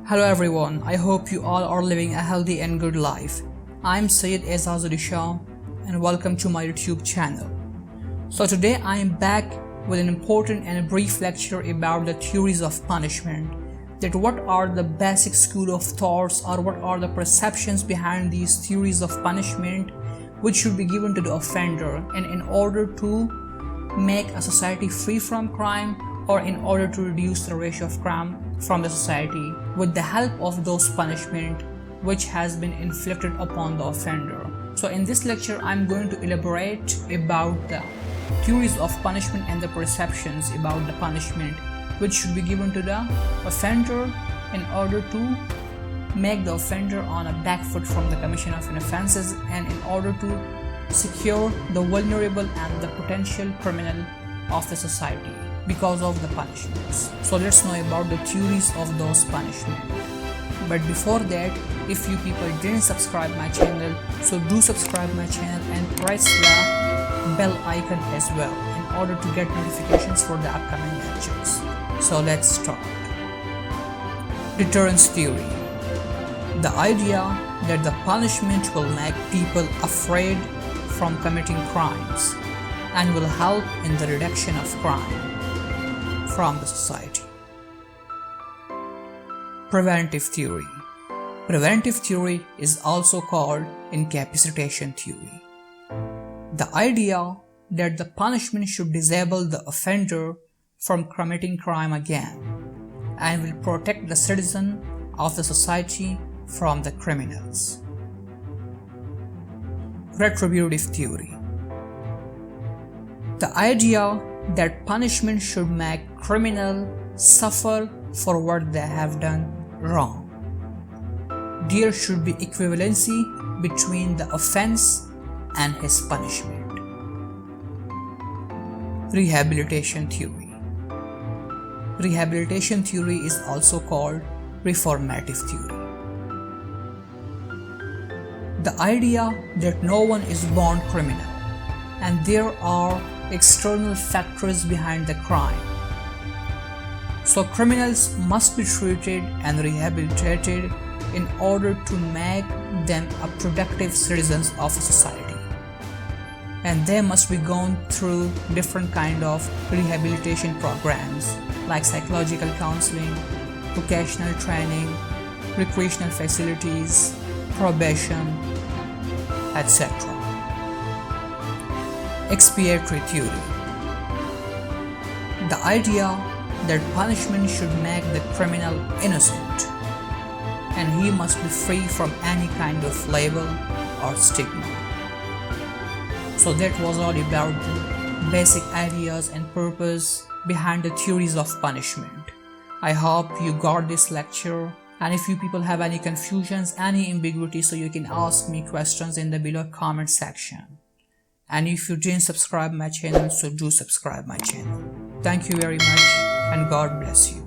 Hello everyone, I hope you all are living a healthy and good life. I'm Syed Azazuri Shah and welcome to my YouTube channel. So today I am back with an important and a brief lecture about the theories of punishment. That what are the basic school of thoughts or what are the perceptions behind these theories of punishment which should be given to the offender, and in order to make a society free from crime or in order to reduce the ratio of crime from the society with the help of those punishment which has been inflicted upon the offender. So in this lecture I'm going to elaborate about the theories of punishment and the perceptions about the punishment which should be given to the offender in order to make the offender on a back foot from the commission of an offenses and in order to secure the vulnerable and the potential criminal of the society because of the punishments. So let's know about the theories of those punishments. But before that, if you people didn't subscribe my channel, so do subscribe my channel and press the bell icon as well in order to get notifications for the upcoming lectures. So let's start. Deterrence theory. The idea that the punishment will make people afraid from committing crimes and will help in the reduction of crime from the society. Preventive theory. Preventive theory is also called incapacitation theory. The idea that the punishment should disable the offender from committing crime again and will protect the citizen of the society from the criminals. Retributive theory. The idea that punishment should make criminals suffer for what they have done wrong. There should be equivalency between the offense and his punishment. Rehabilitation theory. Rehabilitation theory is also called reformative theory. The idea that no one is born criminal and there are external factors behind the crime. So criminals must be treated and rehabilitated in order to make them a productive citizens of society. And they must be gone through different kind of rehabilitation programs like psychological counseling, vocational training, recreational facilities, probation, etc. Expiatory theory. The idea that punishment should make the criminal innocent and he must be free from any kind of label or stigma. So that was all about the basic ideas and purpose behind the theories of punishment. I hope you got this lecture, and if you people have any confusions, any ambiguity, so you can ask me questions in the below comment section. And if you didn't subscribe my channel, so do subscribe my channel. Thank you very much and God bless you.